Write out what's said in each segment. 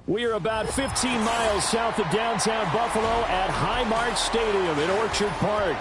We are about 15 miles south of downtown Buffalo at Highmark Stadium in Orchard Park.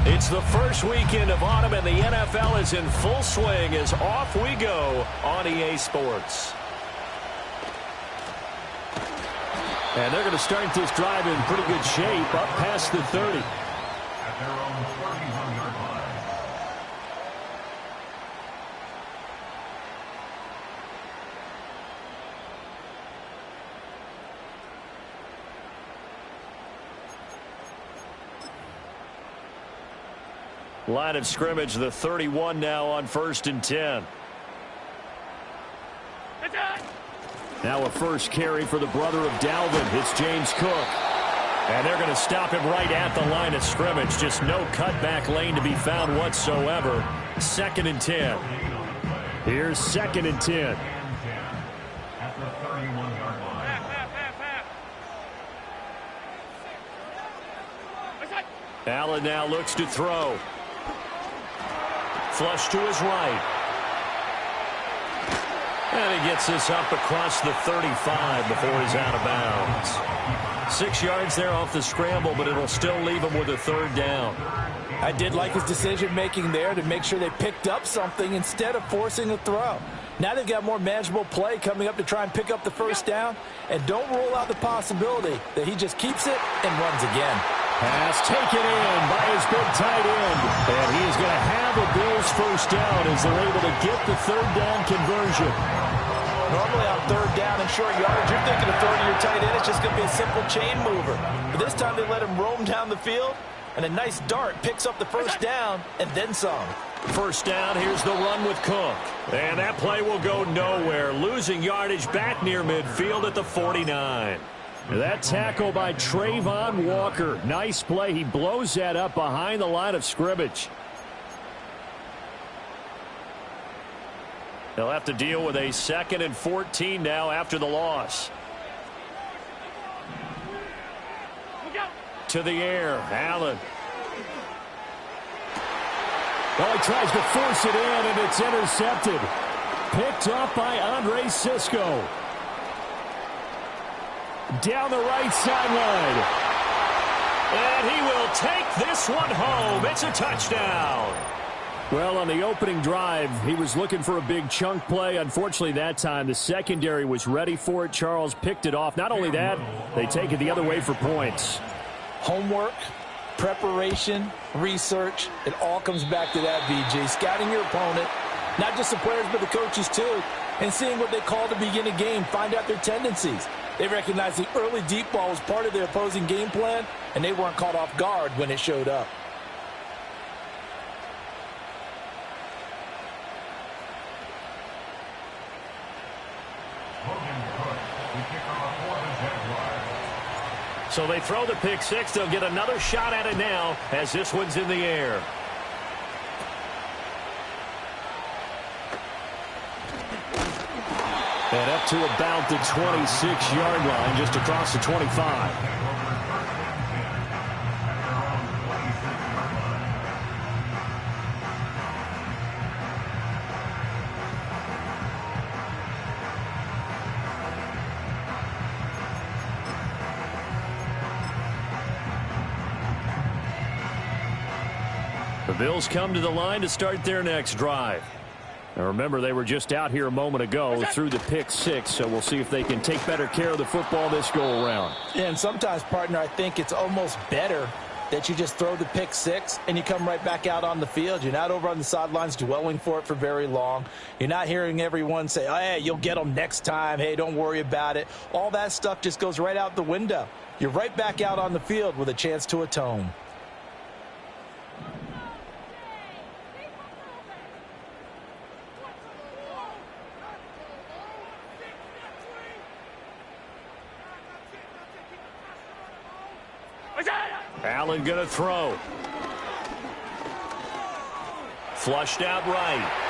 It's the first weekend of autumn, and the NFL is in full swing as off we go on EA Sports. And they're going to start this drive in pretty good shape, up past the 30. At their own 31-yard line. Line of scrimmage, the 31 now on 1st and 10. Now a first carry for the brother of Dalvin. It's James Cook. And they're going to stop him right at the line of scrimmage. Just no cutback lane to be found whatsoever. 2nd and 10. Here's 2nd and 10. At the 31-yard line. Allen now looks to throw. Flush to his right. And he gets this up across the 35 before he's out of bounds. 6 yards there off the scramble, but it'll still leave him with a 3rd down. I did like his decision-making there to make sure they picked up something instead of forcing a throw. Now they've got more manageable play coming up to try and pick up the 1st down. And don't rule out the possibility that he just keeps it and runs again. Pass taken in by his big tight end. And he is going to have a Bills 1st down as they're able to get the 3rd down conversion. Normally on 3rd down and short yardage, you're thinking of throwing to your tight end. It's just going to be a simple chain mover. But this time they let him roam down the field. And a nice dart picks up the 1st down and then some. 1st down, here's the run with Cook. And that play will go nowhere. Losing yardage back near midfield at the 49. That tackle by Trayvon Walker. Nice play. He blows that up behind the line of scrimmage. They'll have to deal with a 2nd and 14 now after the loss. To the air, Allen. Well, he tries to force it in, and it's intercepted. Picked up by Andre Sisco. Down the right sideline. And he will take this one home. It's a touchdown. Well, on the opening drive, he was looking for a big chunk play. Unfortunately, that time, the secondary was ready for it. Charles picked it off. Not only that, they take it the other way for points. Homework, preparation, research, it all comes back to that, BG. Scouting your opponent, not just the players, but the coaches too, and seeing what they call to begin a game, find out their tendencies. They recognized the early deep ball was part of their opposing game plan, and they weren't caught off guard when it showed up. So they throw the pick six. They'll get another shot at it now as this one's in the air. And up to about the 26-yard line, just across the 25. The Bills come to the line to start their next drive. Now remember, they were just out here a moment ago through the pick six, so we'll see if they can take better care of the football this go-around. Yeah, and sometimes, partner, I think it's almost better that you just throw the pick six and you come right back out on the field. You're not over on the sidelines dwelling for it for very long. You're not hearing everyone say, oh, hey, you'll get them next time. Hey, don't worry about it. All that stuff just goes right out the window. You're right back out on the field with a chance to atone. Allen going to throw. Flushed out right.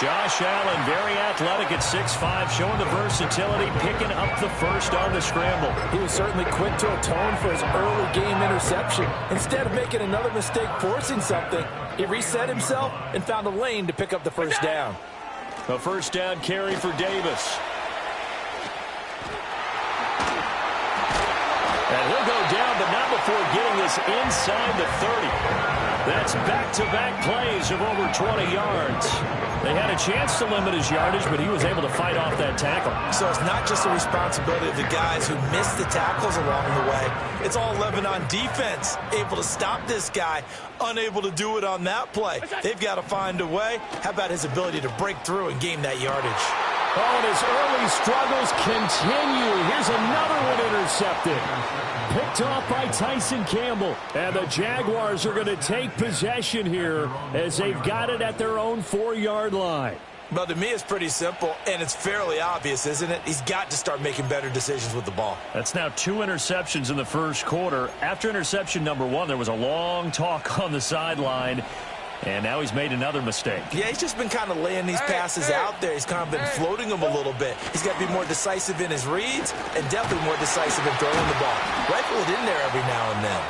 Josh Allen, very athletic at 6'5", showing the versatility, picking up the first on the scramble. He was certainly quick to atone for his early game interception. Instead of making another mistake forcing something, he reset himself and found a lane to pick up the first down. A first down carry for Davis. And he'll go down, but not before getting this inside the 30. That's back-to-back plays of over 20 yards. They had a chance to limit his yardage, but he was able to fight off that tackle. So it's not just the responsibility of the guys who missed the tackles along the way. It's all 11 on defense, able to stop this guy, unable to do it on that play. They've got to find a way. How about his ability to break through and gain that yardage? Oh, and his early struggles continue. Here's another one intercepted. Picked off by Tyson Campbell. And the Jaguars are going to take possession here as they've got it at their own 4-yard line. Well, to me, it's pretty simple, and it's fairly obvious, isn't it? He's got to start making better decisions with the ball. That's now 2 interceptions in the first quarter. After interception number 1, there was a long talk on the sideline. And now he's made another mistake. Yeah, he's just been kind of laying these passes out there. He's kind of been floating them a little bit. He's got to be more decisive in his reads and definitely more decisive in throwing the ball. Rifle it in there every now and then.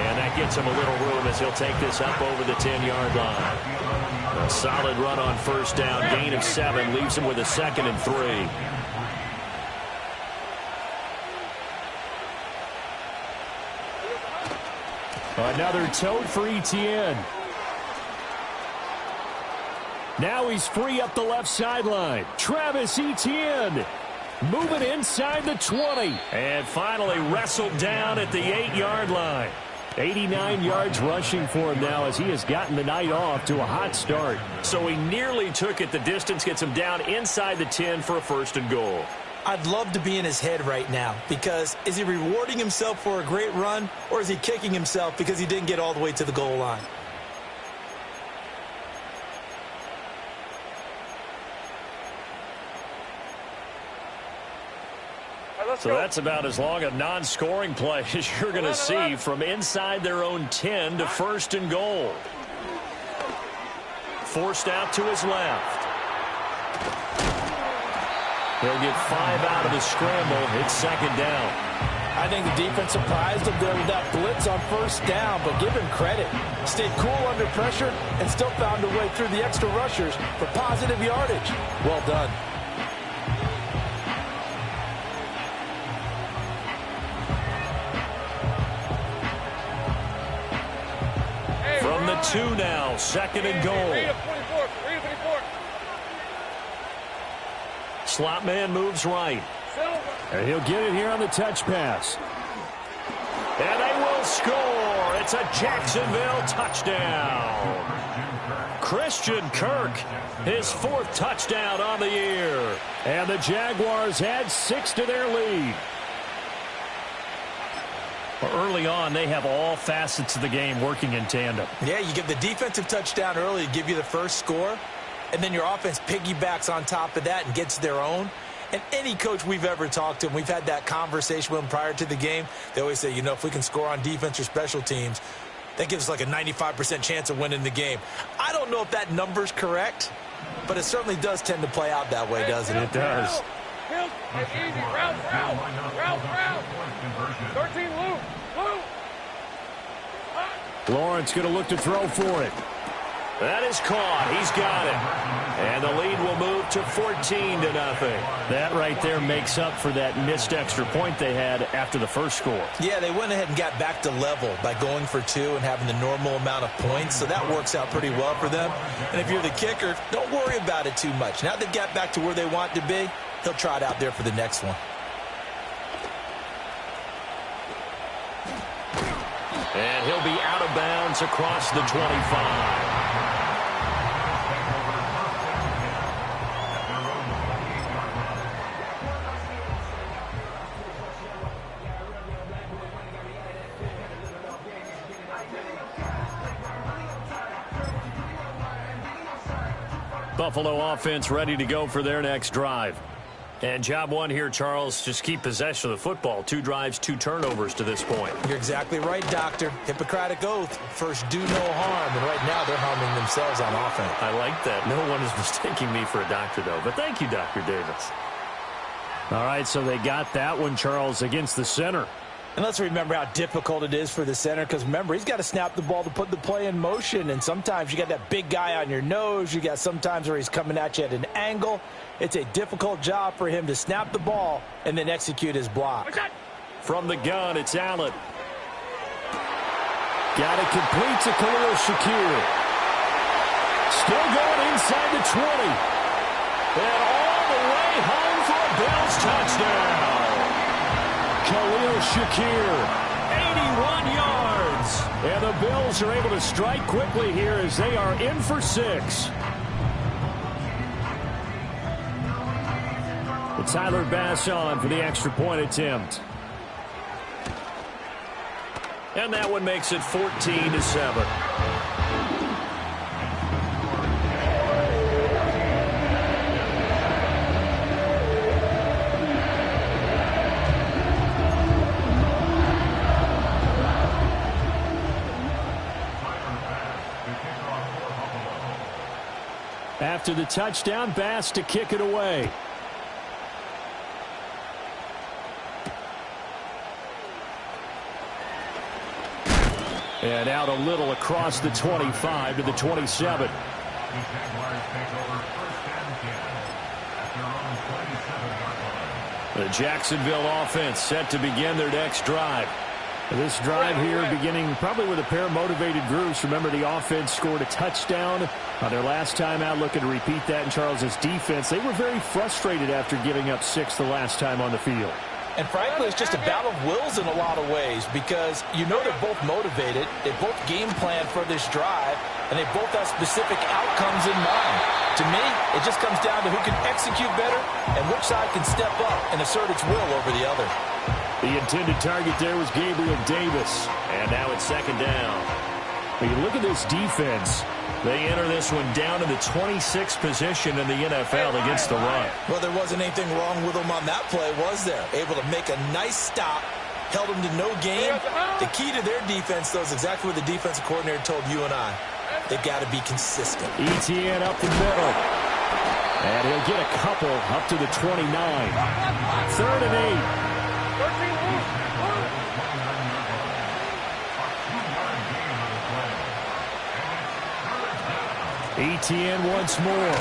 And that gets him a little room as he'll take this up over the 10-yard line. A solid run on first down, gain of 7, leaves him with a 2nd and 3. Another tote for Etienne. Now he's free up the left sideline. Travis Etienne moving inside the 20. And finally wrestled down at the 8-yard line. 89 yards rushing for him now as he has gotten the night off to a hot start. So he nearly took it the distance, gets him down inside the 10 for a 1st and goal. I'd love to be in his head right now because is he rewarding himself for a great run or is he kicking himself because he didn't get all the way to the goal line? So that's about as long a non-scoring play as you're going to see from inside their own 10 to 1st and goal. Forced out to his left. He'll get 5 out of the scramble. It's 2nd down. I think the defense surprised him there with that blitz on 1st down, but give him credit. Stayed cool under pressure and still found a way through the extra rushers for positive yardage. Well done. From the 2 now, 2nd and goal. Slot man moves right. And he'll get it here on the touch pass. And they will score. It's a Jacksonville touchdown. Christian Kirk, his 4th touchdown on the year. And the Jaguars add 6 to their lead. Early on, they have all facets of the game working in tandem. Yeah, you get the defensive touchdown early to give you the first score, and then your offense piggybacks on top of that and gets their own. And any coach we've ever talked to, and we've had that conversation with them prior to the game, they always say, you know, if we can score on defense or special teams, that gives us like a 95% chance of winning the game. I don't know if that number's correct, but it certainly does tend to play out that way, doesn't it? It does. Easy. Route. 13 loop. Lawrence going to look to throw for it. That is caught. He's got it. And the lead will move to 14-0. That right there makes up for that missed extra point they had after the first score. Yeah, they went ahead and got back to level by going for 2 and having the normal amount of points. So that works out pretty well for them. And if you're the kicker, don't worry about it too much. Now they've got back to where they want to be, he'll try it out there for the next one. And he'll be out of bounds across the 25. Buffalo offense ready to go for their next drive. And job one here, Charles, just keep possession of the football. 2 drives, 2 turnovers to this point. You're exactly right, Doctor. Hippocratic oath. First, do no harm. And right now, they're harming themselves on offense. I like that. No one is mistaking me for a doctor, though. But thank you, Dr. Davis. All right, so they got that one, Charles, against the center. And let's remember how difficult it is for the center, because remember, he's got to snap the ball to put the play in motion, and sometimes you got that big guy on your nose. You got sometimes where he's coming at you at an angle. It's a difficult job for him to snap the ball and then execute his block. From the gun, it's Allen. Got it complete to Khalil Shakir. Still going inside the 20. And all the way home for a Bills touchdown. Khalil Shakir, 81 yards. And the Bills are able to strike quickly here as they are in for 6. Tyler Bass on for the extra point attempt. And that one makes it 14-7. After the touchdown, Bass to kick it away. And out a little across the 25 to the 27. The Jacksonville offense set to begin their next drive. This drive here beginning probably with a pair of motivated groups. Remember, the offense scored a touchdown on their last time out. Looking to repeat that in Charles's defense. They were very frustrated after giving up 6 the last time on the field. And frankly, it's just a battle of wills in a lot of ways, because you know they're both motivated, they both game plan for this drive, and they both have specific outcomes in mind. To me, it just comes down to who can execute better and which side can step up and assert its will over the other. The intended target there was Gabriel Davis, and now it's second down. When you look at this defense, they enter this one down in the 26th position in the NFL against the run. Well, there wasn't anything wrong with them on that play, was there? Able to make a nice stop, held them to no gain. The key to their defense, though, is exactly what the defensive coordinator told you and I. They've got to be consistent. ETN up the middle. And he'll get a couple up to the 29. 3rd and 8. ETN once more.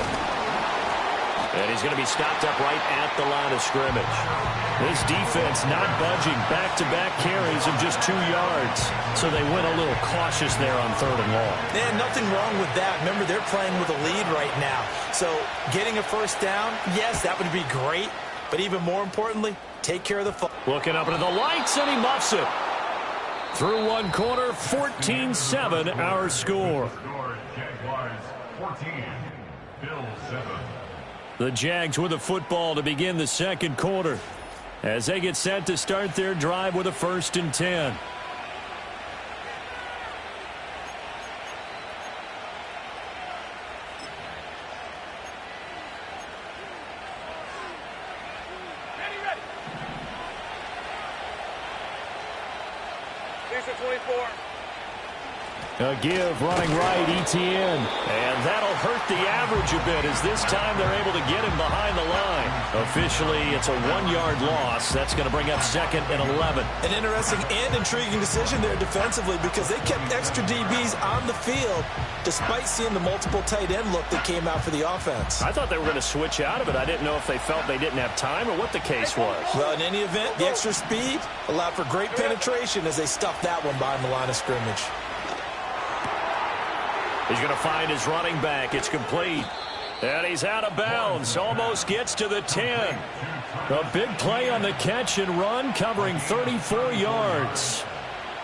And he's going to be stopped up right at the line of scrimmage. This defense not budging. Back-to-back carries of just 2 yards. So they went a little cautious there on 3rd and long. And nothing wrong with that. Remember, they're playing with a lead right now. So getting a first down, yes, that would be great. But even more importantly, take care of the football. Looking up into the lights, and he muffs it. Through one quarter, 14-7 our score. Jaguars 14, Bills 7. The Jags with the football to begin the second quarter as they get set to start their drive with a 1st and 10. Ready. 24. A give running right, ETN. And that'll hurt the average a bit as this time they're able to get him behind the line. Officially, it's a 1-yard loss. That's going to bring up 2nd and 11. An interesting and intriguing decision there defensively, because they kept extra DBs on the field despite seeing the multiple tight end look that came out for the offense. I thought they were going to switch out of it. I didn't know if they felt they didn't have time or what the case was. Well, in any event, the extra speed allowed for great penetration as they stuffed that one behind the line of scrimmage. He's going to find his running back. It's complete. And he's out of bounds. Almost gets to the 10. A big play on the catch and run, covering 34 yards.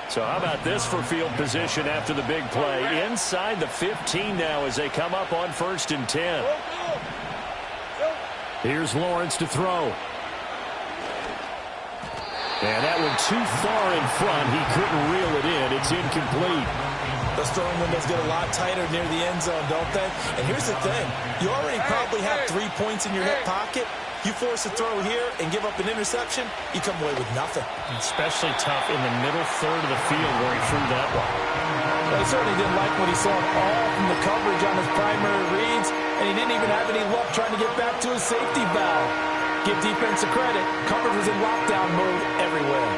So how about this for field position after the big play? Inside the 15 now as they come up on 1st and 10. Here's Lawrence to throw. And that one too far in front. He couldn't reel it in. It's incomplete. Those throwing windows get a lot tighter near the end zone, don't they? And here's the thing. You already probably have 3 points in your hip pocket. You force a throw here and give up an interception, you come away with nothing. Especially tough in the middle third of the field where he threw that one. Well, he certainly didn't like what he saw at all from the coverage on his primary reads, and he didn't even have any luck trying to get back to his safety valve. Give defense a credit. Coverage was in lockdown mode everywhere.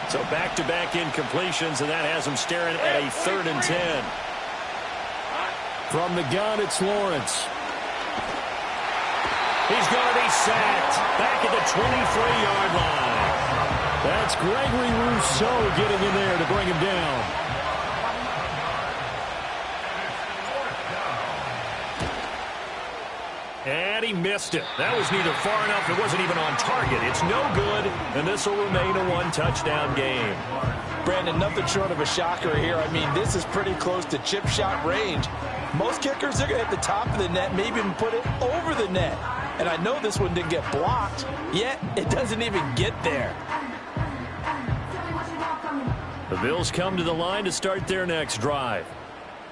So back-to-back incompletions, and that has him staring at a 3rd and 10. From the gun, it's Lawrence. He's going to be sacked back at the 23-yard line. That's Gregory Rousseau getting in there to bring him down. And he missed it. That was neither far enough. It wasn't even on target. It's no good, and this will remain a 1-touchdown game. Brandon, nothing short of a shocker here. I mean, this is pretty close to chip shot range. Most kickers are going to hit the top of the net, maybe even put it over the net. And I know this one didn't get blocked, yet it doesn't even get there. The Bills come to the line to start their next drive.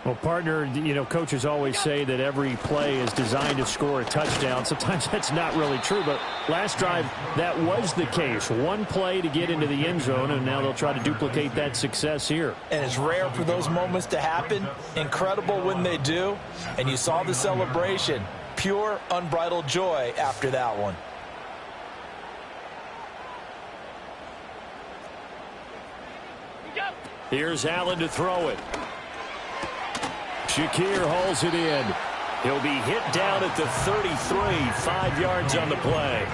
Well, partner, you know, coaches always say that every play is designed to score a touchdown. Sometimes that's not really true, but last drive, that was the case. One play to get into the end zone, and now they'll try to duplicate that success here. And it's rare for those moments to happen. Incredible when they do. And you saw the celebration. Pure, unbridled joy after that one. Here's Allen to throw it. Shakir hauls it in. He'll be hit down at the 33, 5 yards on the play.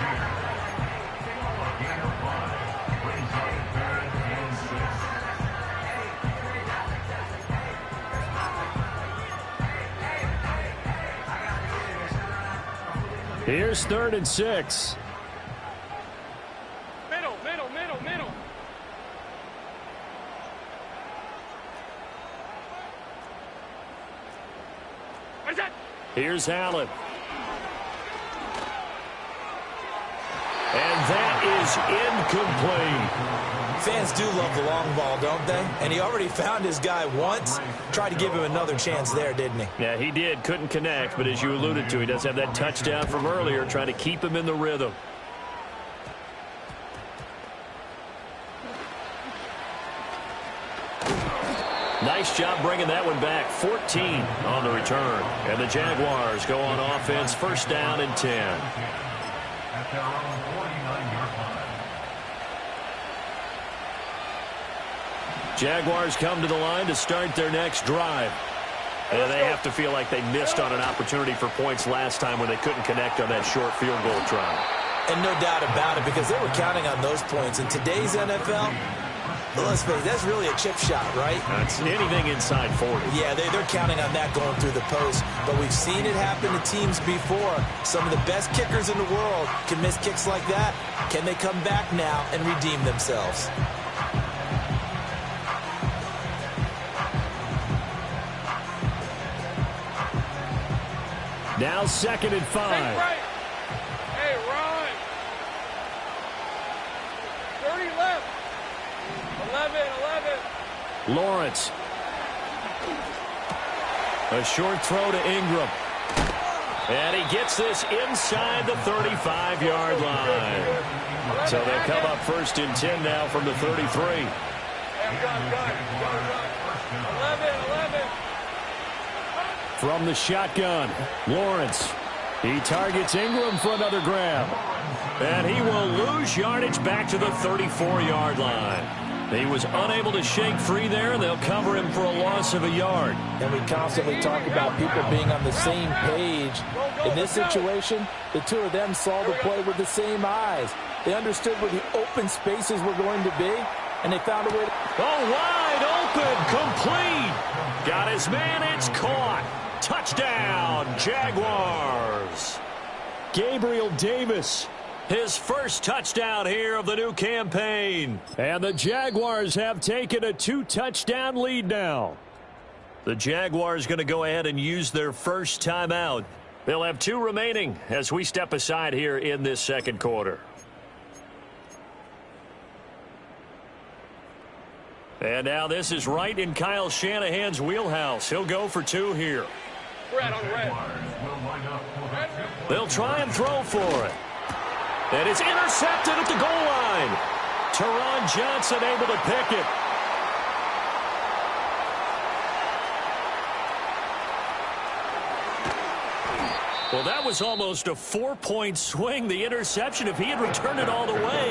Here's 3rd and 6. Middle. Here's Allen. And that is incomplete. Fans do love the long ball, don't they? And he already found his guy once. Tried to give him another chance there, didn't he? Yeah, he did. Couldn't connect, but as you alluded to, he does have that touchdown from earlier, trying to keep him in the rhythm. Nice job bringing that one back. 14 on the return. And the Jaguars go on offense, 1st down and 10. At their own 49-yard line. Jaguars come to the line to start their next drive. And they have to feel like they missed on an opportunity for points last time when they couldn't connect on that short field goal try. And no doubt about it, because they were counting on those points. In today's NFL, let's face it, that's really a chip shot, right? That's anything inside 40. Yeah, they're counting on that going through the post. But we've seen it happen to teams before. Some of the best kickers in the world can miss kicks like that. Can they come back now and redeem themselves? Now 2nd and 5. Right. Hey, Ron. 30 left. 11. Lawrence. A short throw to Ingram. And he gets this inside the 35-yard line. So they come up 1st and 10 now from the 33. Gun. 11. From the shotgun, Lawrence. He targets Ingram for another grab. And he will lose yardage back to the 34-yard line. He was unable to shake free there, and they'll cover him for a loss of a yard. And we constantly talk about people being on the same page. In this situation, the two of them saw the play with the same eyes. They understood where the open spaces were going to be, and they found a way to... Oh, wide open, complete. Got his man, it's caught. Touchdown, Jaguars. Gabriel Davis, his first touchdown here of the new campaign. And the Jaguars have taken a 2-touchdown lead now. The Jaguars going to go ahead and use their first timeout. They'll have 2 remaining as we step aside here in this 2nd quarter. And now this is right in Kyle Shanahan's wheelhouse. He'll go for 2 here. Red on red. Jaguars will line up for the tip. They'll try and throw for it. And it's intercepted at the goal line. Teron Johnson able to pick it. Well, that was almost a 4-point swing. The interception, if he had returned it all the way,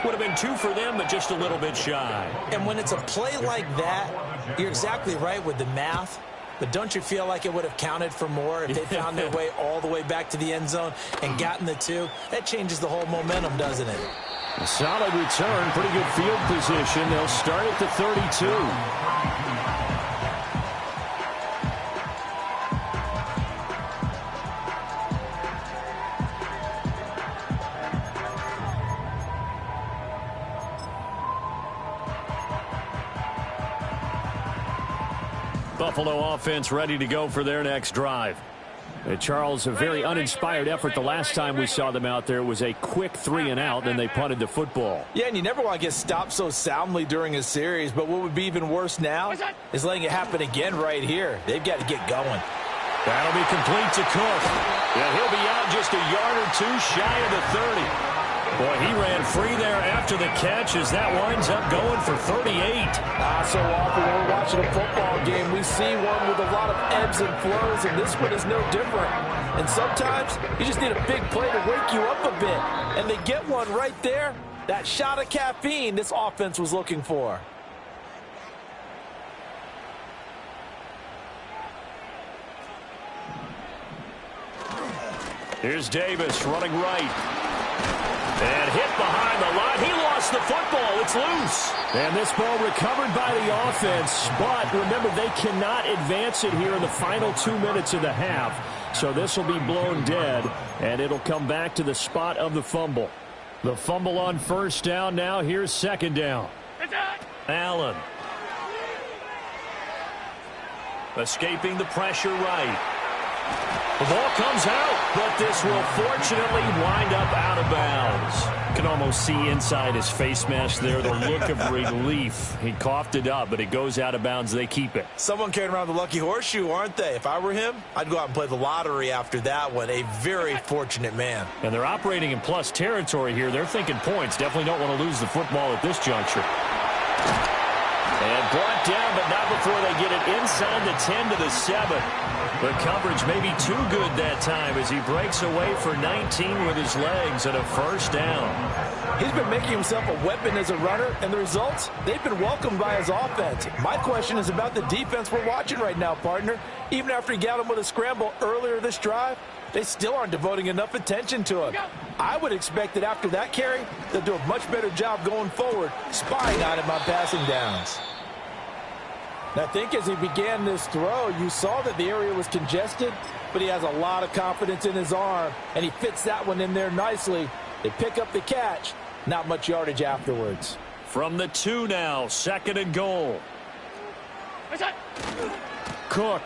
would have been 2 for them, but just a little bit shy. And when it's a play like that, you're exactly right with the math. But don't you feel like it would have counted for more if they found their way all the way back to the end zone and gotten the 2? That changes the whole momentum, doesn't it? A solid return, pretty good field position. They'll start at the 32. Buffalo offense ready to go for their next drive. Charles, a very uninspired effort the last time we saw them out there. It was a quick 3 and out, then they punted the football. Yeah, and you never want to get stopped so soundly during a series, but what would be even worse now is letting it happen again right here. They've got to get going. That'll be complete to Cook. Yeah, he'll be out just a yard or 2 shy of the 30. Boy, he ran free there after the catch as that winds up going for 38. So often when we're watching a football game, we see one with a lot of ebbs and flows, and this one is no different. And sometimes you just need a big play to wake you up a bit. And they get one right there. That shot of caffeine this offense was looking for. Here's Davis running right. And hit behind the line. He lost the football. It's loose. And this ball recovered by the offense. But remember, they cannot advance it here in the final 2 minutes of the half. So this will be blown dead, and it'll come back to the spot of the fumble. The fumble on first down now. Here's second down. Allen. Escaping the pressure right. The ball comes out, but this will fortunately wind up out of bounds. You can almost see inside his face mask there the look of relief. He coughed it up, but it goes out of bounds. They keep it. Someone carrying around the lucky horseshoe, aren't they? If I were him, I'd go out and play the lottery after that one. A very fortunate man. And they're operating in plus territory here. They're thinking points. Definitely don't want to lose the football at this juncture. And brought down, but not before they get it inside the 10 to the 7. The coverage may be too good that time as he breaks away for 19 with his legs and a first down. He's been making himself a weapon as a runner, and the results, they've been welcomed by his offense. My question is about the defense we're watching right now, partner. Even after he got him with a scramble earlier this drive, they still aren't devoting enough attention to him. I would expect that after that carry, they'll do a much better job going forward, spying on him on passing downs. Now, I think as he began this throw, you saw that the area was congested, but he has a lot of confidence in his arm, and he fits that one in there nicely. They pick up the catch, not much yardage afterwards. From the 2 now, second and goal. Cook.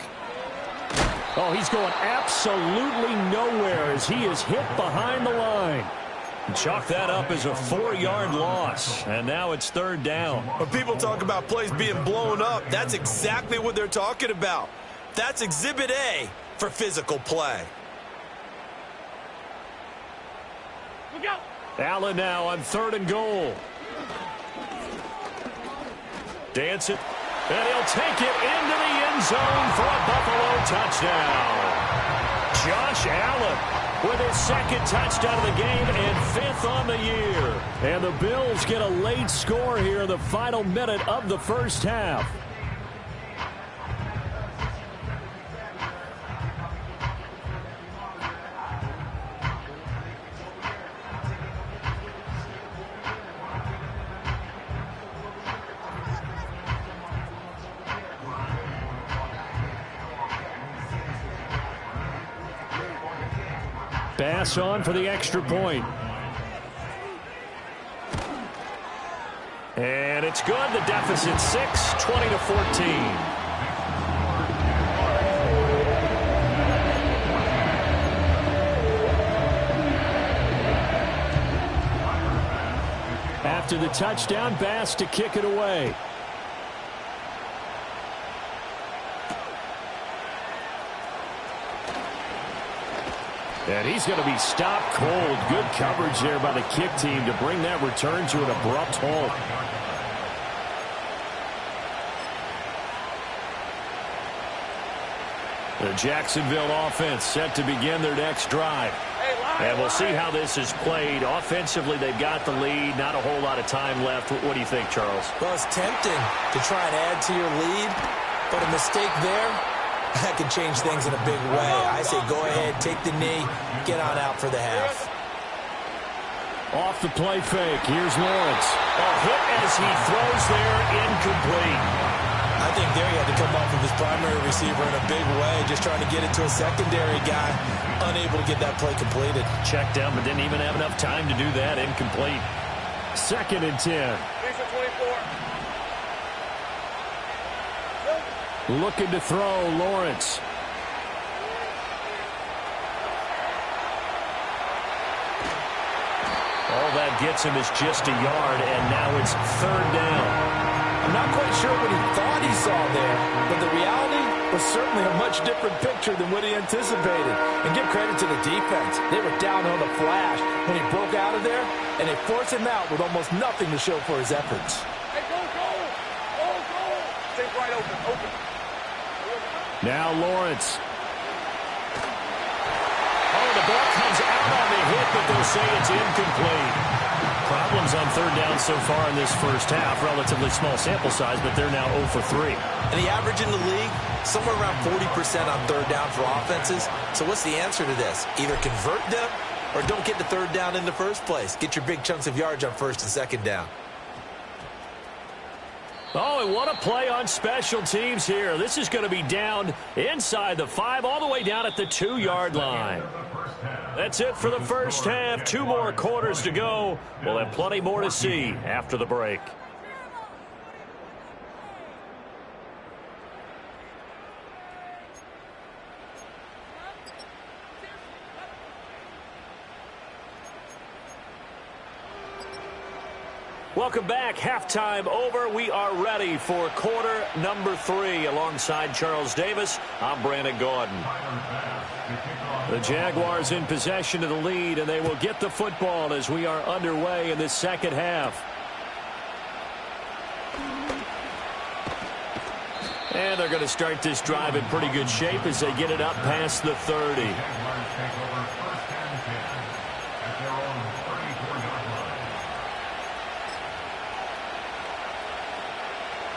Oh, he's going absolutely nowhere as he is hit behind the line. Chalk that up as a 4-yard loss, and now it's third down. When people talk about plays being blown up, that's exactly what they're talking about. That's Exhibit A for physical play. Allen now on third and goal. Dance it, and he'll take it into the end zone for a Buffalo touchdown. Josh Allen with his second touchdown of the game and 5th on the year. And the Bills get a late score here in the final minute of the first half. Pass on for the extra point. And it's good. The deficit 6, 20-14. After the touchdown, Bass to kick it away. And he's going to be stopped cold. Good coverage there by the kick team to bring that return to an abrupt halt. The Jacksonville offense set to begin their next drive. And we'll see how this is played. Offensively, they've got the lead. Not a whole lot of time left. What do you think, Charles? Well, it's tempting to try and add to your lead, but a mistake there, that can change things in a big way. I say go ahead, take the knee, get on out for the half. Off the play fake. Here's Lawrence. A hit as he throws there, incomplete. I think there he had to come off of his primary receiver in a big way, just trying to get it to a secondary guy, unable to get that play completed. Checked down, but didn't even have enough time to do that. Incomplete. 2nd and 10. Looking to throw, Lawrence. All that gets him is just a yard, and now it's 3rd down. I'm not quite sure what he thought he saw there, but the reality was certainly a much different picture than what he anticipated. And give credit to the defense. They were down on the flash when he broke out of there, and they forced him out with almost nothing to show for his efforts. Hey, go! Stay right open. Now Lawrence. Oh, the ball comes out on the hit, but they'll say it's incomplete. Problems on 3rd down so far in this first half. Relatively small sample size, but they're now 0 for 3. And the average in the league, somewhere around 40% on 3rd down for offenses. So what's the answer to this? Either convert them or don't get to 3rd down in the first place. Get your big chunks of yards on 1st and 2nd down. Oh, and what a play on special teams here. This is going to be down inside the 5, all the way down at the 2-yard line. That's it for the first half. 2 more quarters to go. We'll have plenty more to see after the break. Welcome back. Halftime over. We are ready for quarter number 3. Alongside Charles Davis, I'm Brandon Gordon. The Jaguars in possession of the lead, and they will get the football as we are underway in this second half. And they're going to start this drive in pretty good shape as they get it up past the 30.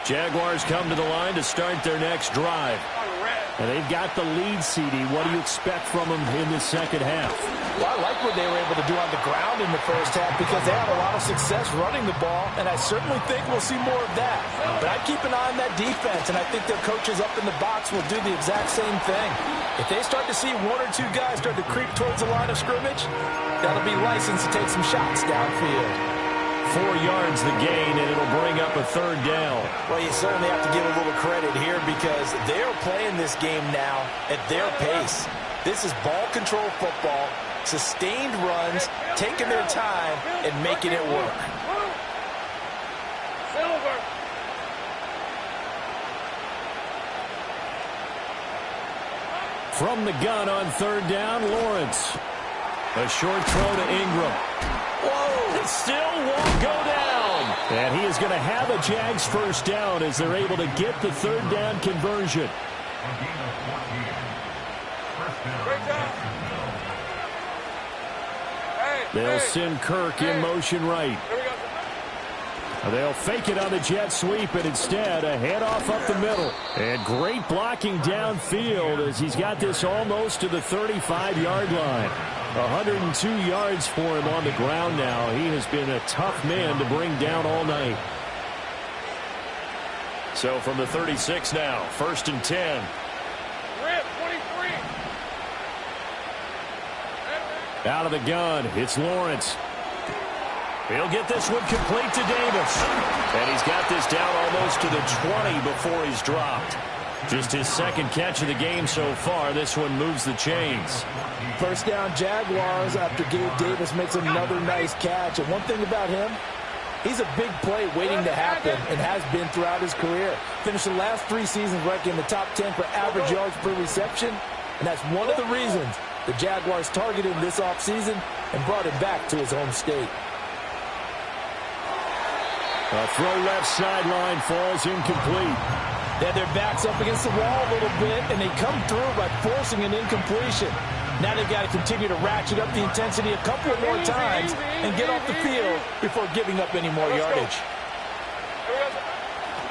Jaguars come to the line to start their next drive. And they've got the lead, CD. What do you expect from them in the second half? Well, I like what they were able to do on the ground in the first half because they had a lot of success running the ball, and I certainly think we'll see more of that. But I'd keep an eye on that defense, and I think their coaches up in the box will do the exact same thing. If they start to see 1 or 2 guys start to creep towards the line of scrimmage, that'll be licensed to take some shots downfield. 4 yards the gain, and it'll bring up a 3rd down. Well, you certainly have to give a little credit here because they're playing this game now at their pace. This is ball control football, sustained runs, taking their time, and making it work. Silver. From the gun on 3rd down, Lawrence. A short throw to Ingram. Whoa, it still won't go down. And he is going to have a Jags first down as they're able to get the 3rd down conversion. They'll send Kirk in motion right. They'll fake it on the jet sweep, and instead a handoff up the middle. And great blocking downfield as he's got this almost to the 35-yard line. 102 yards for him on the ground now. He has been a tough man to bring down all night. So from the 36 now, 1st and 10. Rip, 23. Out of the gun, it's Lawrence. He'll get this one complete to Davis. And he's got this down almost to the 20 before he's dropped. Just his 2nd catch of the game so far. This one moves the chains. First down Jaguars after Gabe Davis makes another nice catch. And one thing about him, he's a big play waiting to happen and has been throughout his career. Finished the last 3 seasons ranking in the top 10 for average yards per reception. And that's one of the reasons the Jaguars targeted him this offseason and brought him back to his home state. A throw left sideline falls incomplete. They had their backs up against the wall a little bit, and they come through by forcing an incompletion. Now they've got to continue to ratchet up the intensity a couple of more times and get off the field before giving up any more yardage.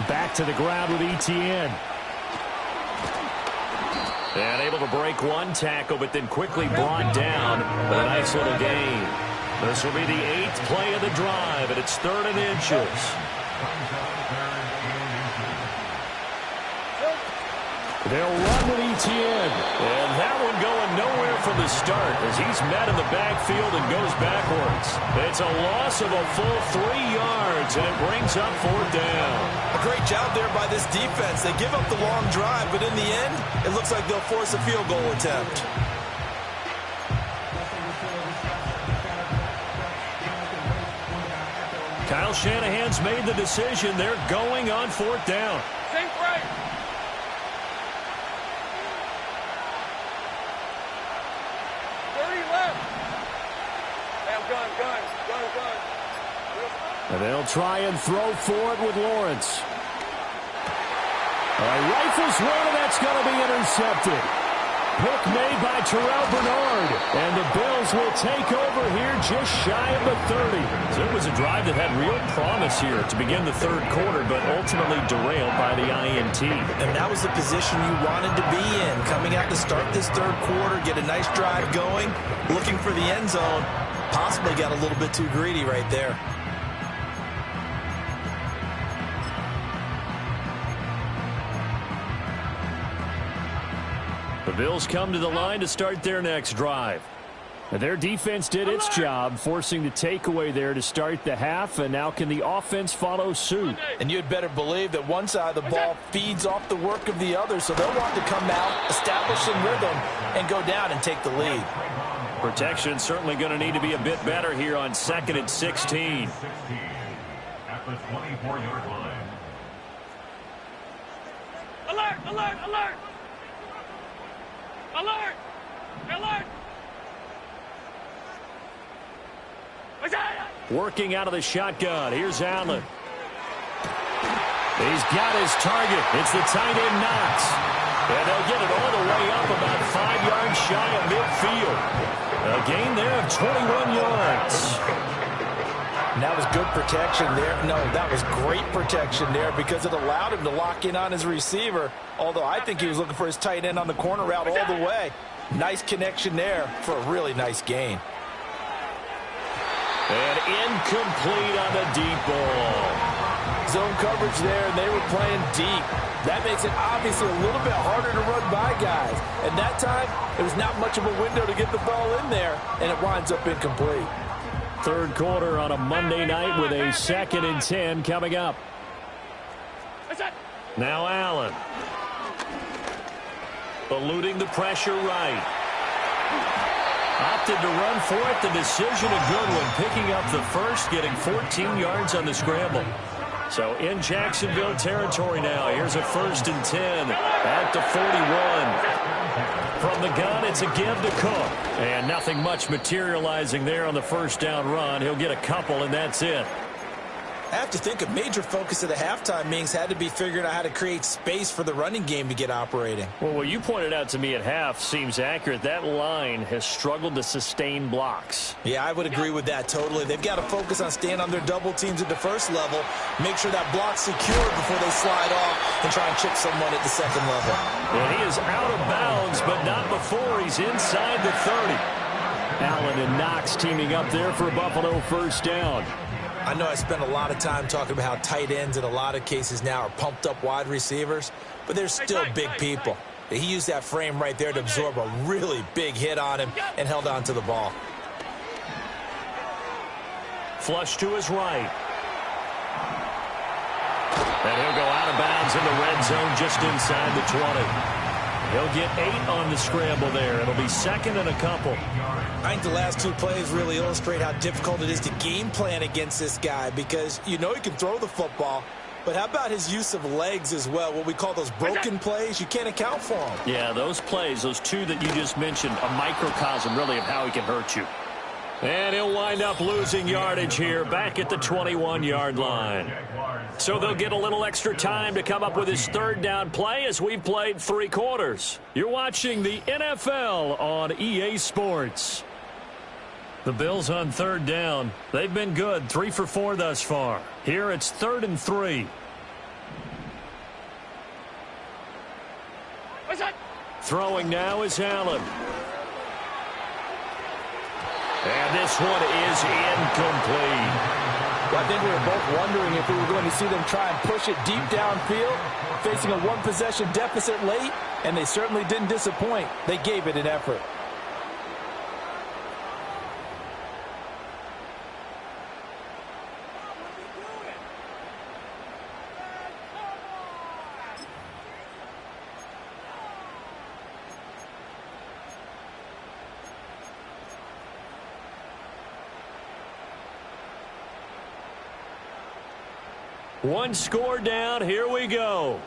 Back to the ground with Etienne. And able to break one tackle, but then quickly brought down with a nice little gain. This will be the 8th play of the drive, and it's 3rd and inches. They'll run with Etienne. And that one going nowhere from the start as he's met in the backfield and goes backwards. It's a loss of a full 3 yards, and it brings up 4th down. A great job there by this defense. They give up the long drive, but in the end, it looks like they'll force a field goal attempt. Kyle Shanahan's made the decision. They're going on 4th down. Sink right. And they'll try and throw for it with Lawrence. Rifles one, and that's going to be intercepted. Pick made by Terrell Bernard. And the Bills will take over here just shy of the 30. So it was a drive that had real promise here to begin the 3rd quarter, but ultimately derailed by the INT. And that was the position you wanted to be in. Coming out to start this 3rd quarter, get a nice drive going, looking for the end zone. Possibly got a little bit too greedy right there. The Bills come to the line to start their next drive. Their defense did its job, forcing the takeaway there to start the half, and now can the offense follow suit? And you'd better believe that one side of the ball feeds off the work of the other, so they'll want to come out, establish some rhythm, and go down and take the lead. Protection certainly going to need to be a bit better here on 2nd and 16. At the 24-yard line. Alert! Alert! Alert! Alert! Alert! Working out of the shotgun. Here's Allen. He's got his target. It's the tight end Knox. And they'll get it all the way up about 5 yards shy of midfield. A gain there of 21 yards. And that was good protection there. No, that was great protection there because it allowed him to lock in on his receiver. Although I think he was looking for his tight end on the corner route all the way. Nice connection there for a really nice gain. And incomplete on the deep ball. Zone coverage there, and they were playing deep. That makes it obviously a little bit harder to run by guys. And that time, it was not much of a window to get the ball in there, and it winds up incomplete. 3rd quarter on a Monday night with a 2nd and 10 coming up. Now Allen. Eluding the pressure right. Opted to run for it. The decision a good one. Picking up the first, getting 14 yards on the scramble. So in Jacksonville territory now. Here's a 1st and 10 at the 41. From the gun, it's a give to Cook. And nothing much materializing there on the 1st down run. He'll get a couple, and that's it. I have to think a major focus of the halftime meetings had to be figuring out how to create space for the running game to get operating. Well, what you pointed out to me at half seems accurate. That line has struggled to sustain blocks. Yeah, I would agree with that totally. They've got to focus on staying on their double teams at the 1st level, make sure that block's secure before they slide off and try and chip someone at the 2nd level. And he is out of bounds, but not before he's inside the 30. Allen and Knox teaming up there for a Buffalo 1st down. I know I spent a lot of time talking about how tight ends in a lot of cases now are pumped up wide receivers, but they're still big people. He used that frame right there to absorb a really big hit on him and held on to the ball. Flush to his right. And he'll go out of bounds in the red zone just inside the 20. He'll get 8 on the scramble there. It'll be 2nd and a couple. I think the last 2 plays really illustrate how difficult it is to game plan against this guy because you know he can throw the football, But how about his use of legs as well, what we call those broken plays? You can't account for them. Yeah, those plays, those two that you just mentioned, a microcosm really of how he can hurt you. And he'll wind up losing yardage here back at the 21-yard line. So they'll get a little extra time to come up with his third down play as we've played 3 quarters. You're watching the NFL on EA Sports. The Bills on third down. They've been good, 3 for 4 thus far. Here it's 3rd and 3. Throwing now is Allen. And this one is incomplete. Well, I think we were both wondering if we were going to see them try and push it deep downfield, facing a one-possession deficit late, and they certainly didn't disappoint. They gave it an effort. One score down. Here we go.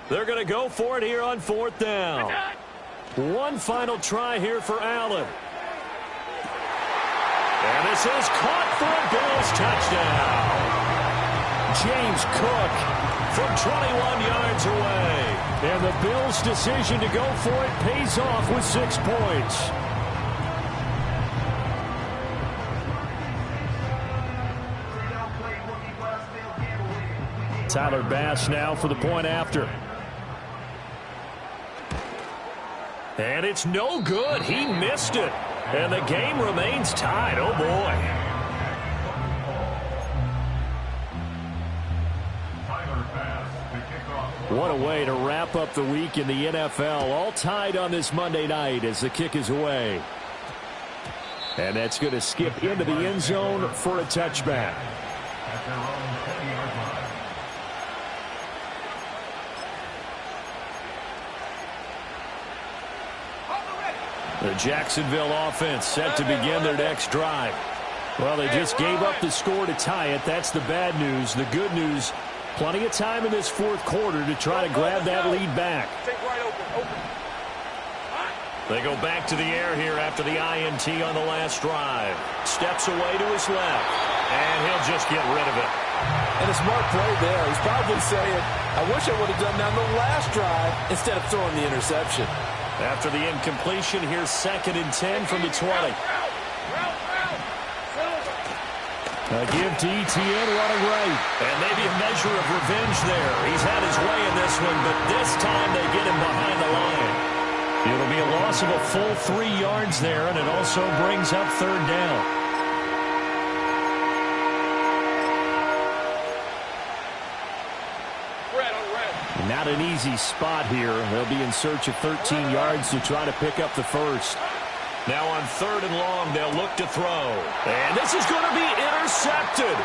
They're going to go for it here on 4th down. One final try here for Allen. And this is caught for a Bills touchdown. James Cook from 21 yards away. And the Bills' decision to go for it pays off with 6 points. Tyler Bass now for the point after. And it's no good. He missed it. And the game remains tied. Oh, boy. What a way to wrap up the week in the NFL. All tied on this Monday night as the kick is away. And that's going to skip into the end zone for a touchback. At their own 10-yard line. The Jacksonville offense set to begin their next drive. Well, they just gave up the score to tie it. That's the bad news. The good news, plenty of time in this 4th quarter to try to grab that lead back. They go back to the air here after the INT on the last drive. Steps away to his left, and he'll just get rid of it. And a smart play there. He's probably saying, I wish I would have done that on the last drive instead of throwing the interception. After the incompletion, here's 2nd and 10 from the 20. A give to ETN running right. And maybe a measure of revenge there. He's had his way in this one, but this time they get him behind the line. It'll be a loss of a full 3 yards there, and it also brings up 3rd down. Not an easy spot here. They'll be in search of 13 yards to try to pick up the first. Now on 3rd and long, they'll look to throw. And this is going to be intercepted.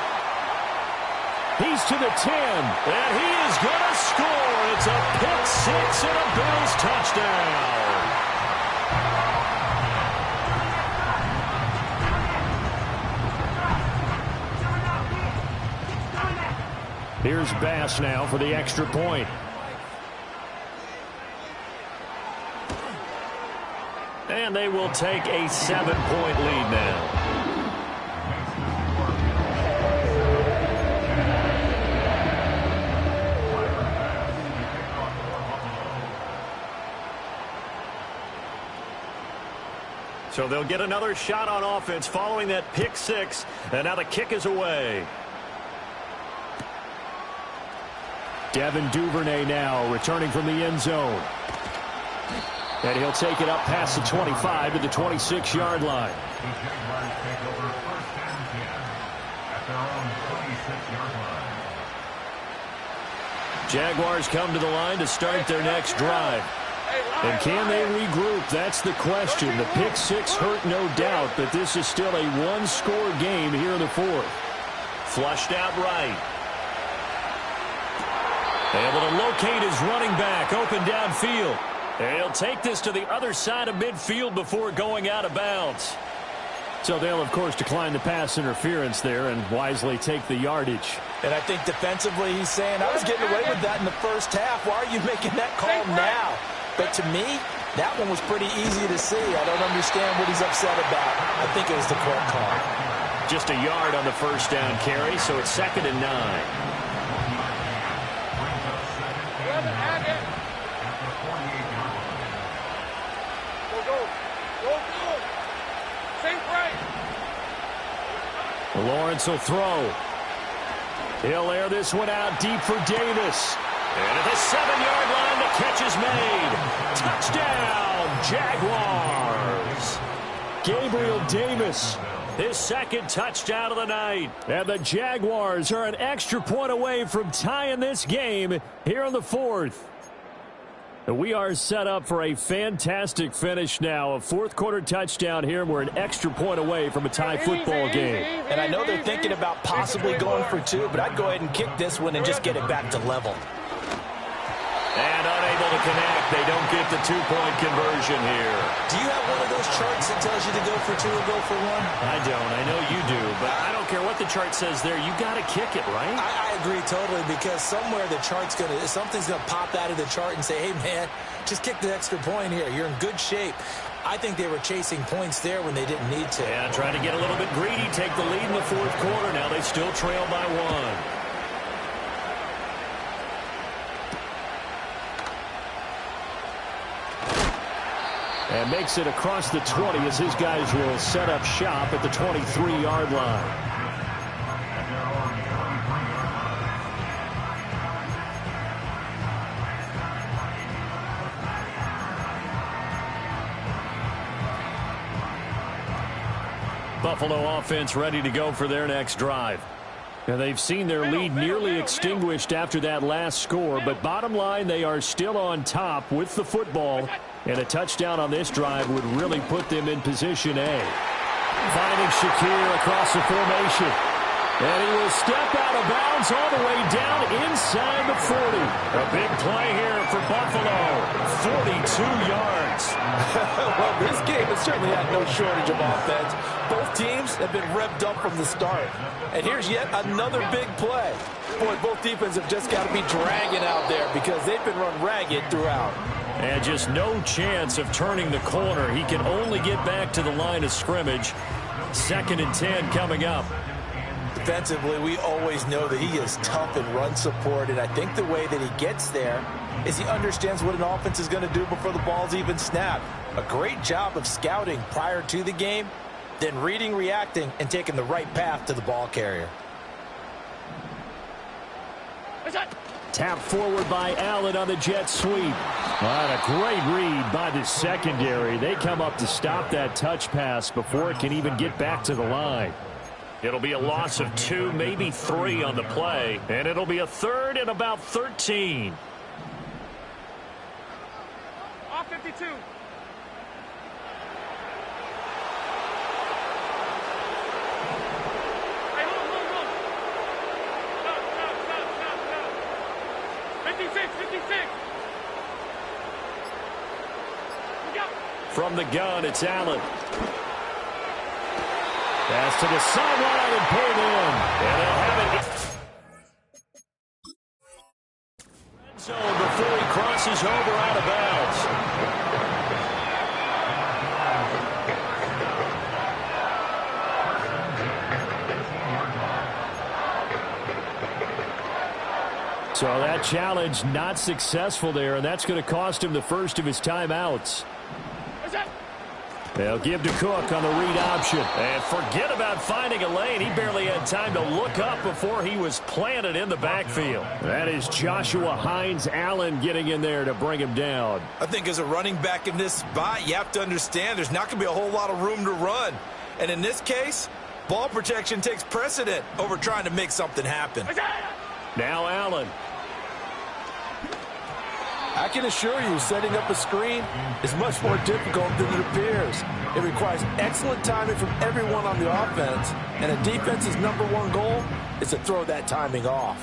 He's to the 10, and he is going to score. It's a pick 6 and a Bills touchdown. Here's Bass now for the extra point. And they will take a 7-point lead now. So they'll get another shot on offense following that pick 6. And now the kick is away. Devin Duvernay now returning from the end zone. And he'll take it up past the 25 to the 26-yard line. The Jaguars take over 1st and 10 at their own 26-yard line. Jaguars come to the line to start their next drive. And can they regroup? That's the question. The pick 6 hurt, no doubt, but this is still a one-score game here in the 4th. Flushed out right. Able to locate his running back, open downfield. And he'll take this to the other side of midfield before going out of bounds. So they'll, of course, decline the pass interference there and wisely take the yardage. And I think defensively he's saying, I was getting away with that in the first half. Why are you making that call now? But to me, that one was pretty easy to see. I don't understand what he's upset about. I think it was the correct call. Just a yard on the first down carry, so it's 2nd and 9. Lawrence will throw. He'll air this one out deep for Davis. And at the 7-yard line, the catch is made. Touchdown, Jaguars. Gabriel Davis, his 2nd touchdown of the night. And the Jaguars are an extra point away from tying this game here in the 4th. We are set up for a fantastic finish now. A 4th-quarter touchdown here. We're an extra point away from a tie football game. And I know they're thinking about possibly going for 2, but I'd go ahead and kick this one and just get it back to level. And unable to connect. They don't get the 2-point conversion here. Do you have one of those charts that tells you to go for 2 or go for 1? I don't. I know you do. But I don't care what the chart says there. You got to kick it, right? I agree totally, because somewhere the chart's something's going to pop out of the chart and say, hey, man, just kick the extra point here. You're in good shape. I think they were chasing points there when they didn't need to. Yeah, trying to get a little bit greedy, take the lead in the 4th quarter. Now they still trail by 1. And makes it across the 20 as his guys will set up shop at the 23-yard line. Buffalo offense ready to go for their next drive. And they've seen their lead nearly extinguished after that last score, but bottom line, they are still on top with the football, and a touchdown on this drive would really put them in position A. Finding Shakir across the formation. And he will step out of bounds all the way down inside the 40. A big play here for Buffalo. 42 yards. Well, this game has certainly had no shortage of offense. Both teams have been revved up from the start. And here's yet another big play. Boy, both defenses have just got to be dragging out there because they've been run ragged throughout. And just no chance of turning the corner. He can only get back to the line of scrimmage. 2nd and 10 coming up. Defensively, we always know that he is tough in run support, and I think the way that he gets there is he understands what an offense is going to do before the ball's even snapped. A great job of scouting prior to the game, then reading, reacting, and taking the right path to the ball carrier. Tap forward by Allen on the jet sweep. A great read by the secondary. They come up to stop that touch pass before it can even get back to the line. It'll be a loss of 2, maybe 3 on the play, and it'll be a 3rd and about 13. Off 52. Hey, hold. Stop. 56. From the gun, it's Allen. Pass to the sideline and pulled in. And they'll have it. Zone before he crosses over out of bounds. So that challenge not successful there, and that's going to cost him the first of his timeouts. They'll give to Cook on the read option. And forget about finding a lane. He barely had time to look up before he was planted in the backfield. That is Joshua Hines Allen getting in there to bring him down. I think as a running back in this spot, you have to understand there's not going to be a whole lot of room to run. And in this case, ball protection takes precedent over trying to make something happen. Now Allen. I can assure you, setting up a screen is much more difficult than it appears. It requires excellent timing from everyone on the offense, and a defense's #1 goal is to throw that timing off.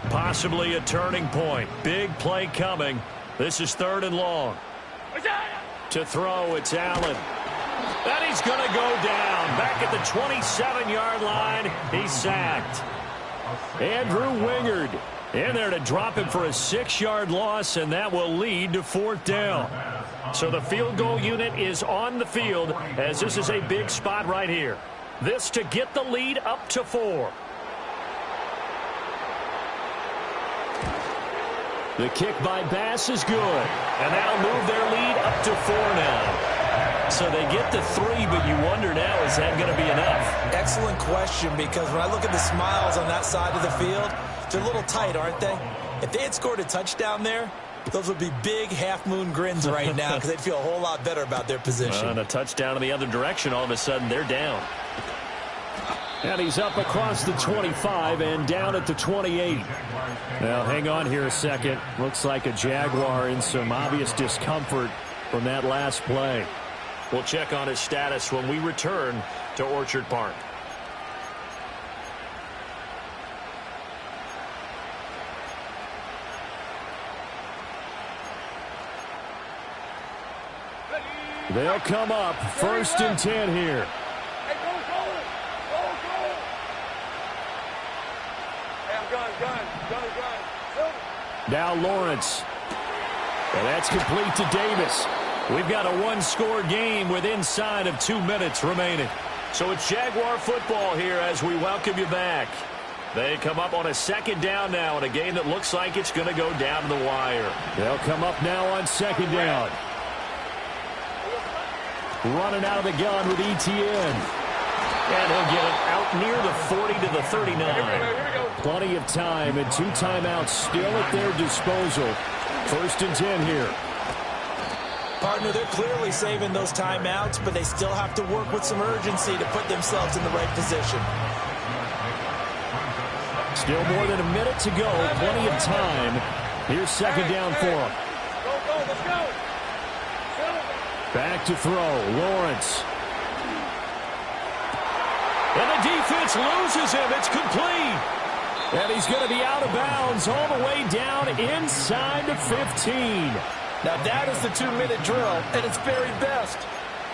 Possibly a turning point. Big play coming. This is 3rd and long. To throw, it's Allen. And he's going to go down. Back at the 27-yard line, he's sacked. Andrew Wingard in there to drop him for a 6-yard loss, and that will lead to 4th down. So the field goal unit is on the field as this is a big spot right here. This to get the lead up to 4. The kick by Bass is good, and that'll move their lead up to 4 now. So they get to 3, but you wonder now, is that going to be enough? Excellent question, because when I look at the smiles on that side of the field, they're a little tight, aren't they? If they had scored a touchdown there, those would be big half-moon grins right now because they'd feel a whole lot better about their position. And a touchdown in the other direction, all of a sudden they're down. And he's up across the 25 and down at the 28. Now, hang on here a second. Looks like a Jaguar in some obvious discomfort from that last play. We'll check on his status when we return to Orchard Park. They'll come up 1st and 10 here. Hey, go. Hey, I'm gun. Now Lawrence. And that's complete to Davis. We've got a one-score game with inside of 2 minutes remaining. So it's Jaguar football here as we welcome you back. They come up on a 2nd down now in a game that looks like it's going to go down to the wire. They'll come up now on 2nd down. Running out of the gun with Etienne. And he'll get it out near the 40 to the 39. Plenty of time and 2 timeouts still at their disposal. 1st and 10 here. Partner, they're clearly saving those timeouts, but they still have to work with some urgency to put themselves in the right position. Still more than a minute to go. Plenty of time. Here's 2nd down for them. Go, let's go. Back to throw. Lawrence. And the defense loses him. It's complete. And he's going to be out of bounds all the way down inside the 15. Now that is the 2-minute drill at its very best.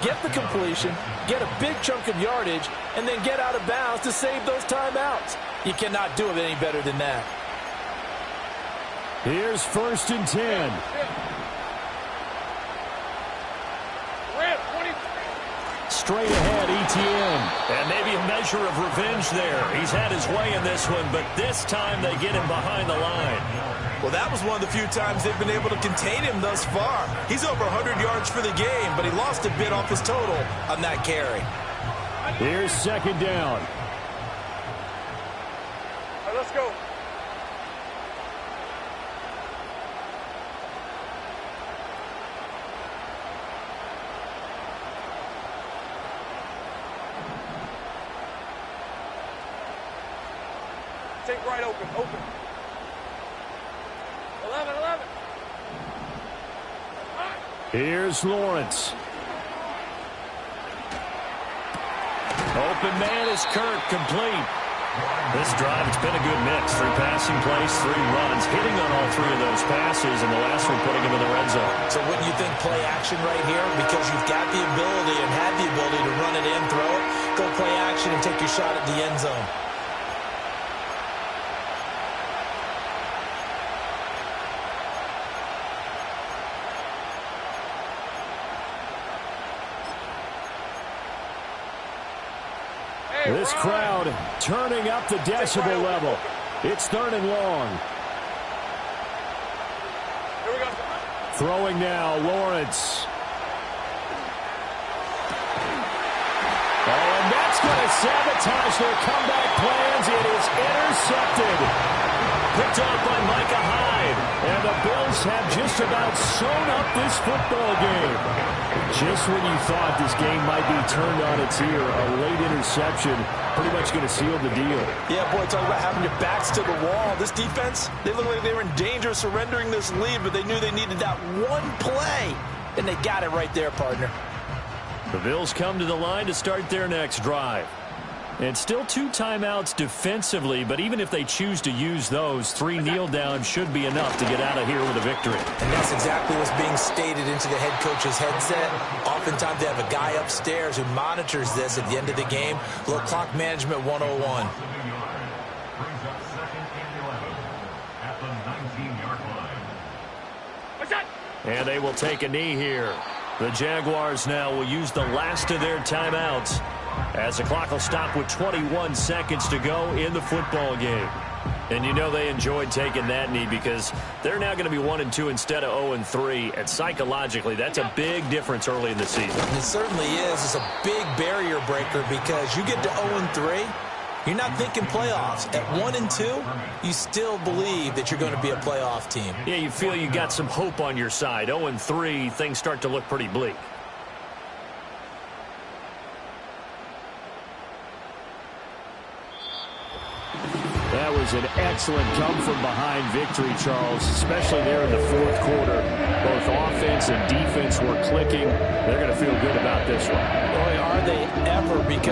Get the completion, get a big chunk of yardage, and then get out of bounds to save those timeouts. You cannot do it any better than that. Here's 1st and 10. Straight ahead, Etienne. And maybe a measure of revenge there. He's had his way in this one, but this time they get him behind the line. Well, that was one of the few times they've been able to contain him thus far. He's over 100 yards for the game, but he lost a bit off his total on that carry. Here's 2nd down. All right, let's go. Take right, open. 11. Here's Lawrence. Open man is Kirk, complete. This drive, it's been a good mix. 3 passing plays, 3 runs, hitting on all 3 of those passes, and the last one putting him in the red zone. So wouldn't you think play action right here? Because you've got the ability and had the ability to run it in, throw it, go play action and take your shot at the end zone. This crowd turning up the decibel level. It's 3rd and long. Here we go. Throwing now, Lawrence. Oh, and that's going to sabotage their comeback plans. It is intercepted. Picked up by Micah Hyde. And the Bills have just about sewn up this football game. Just when you thought this game might be turned on its ear, a late interception pretty much going to seal the deal. Yeah, boy, talk about having your backs to the wall. This defense, they look like they were in danger of surrendering this lead, but they knew they needed that one play, and they got it right there, partner. The Bills come to the line to start their next drive. And still 2 timeouts defensively, but even if they choose to use those, 3 kneel downs should be enough to get out of here with a victory. And that's exactly what's being stated into the head coach's headset. Oftentimes they have a guy upstairs who monitors this at the end of the game. A little clock management 101. Brings up 2nd and 11 at the 19-yard line. And they will take a knee here. The Jaguars now will use the last of their timeouts as the clock will stop with 21 seconds to go in the football game. And you know they enjoyed taking that knee because they're now going to be 1-2 instead of 0-3. And psychologically, that's a big difference early in the season. It certainly is. It's a big barrier breaker because you get to 0-3, you're not thinking playoffs. At 1-2, you still believe that you're going to be a playoff team. Yeah, you feel you got some hope on your side. 0-3, things start to look pretty bleak. That was an excellent come-from-behind victory, Charles, especially there in the fourth quarter. Both offense and defense were clicking. They're going to feel good about this one. Boy, are they ever, because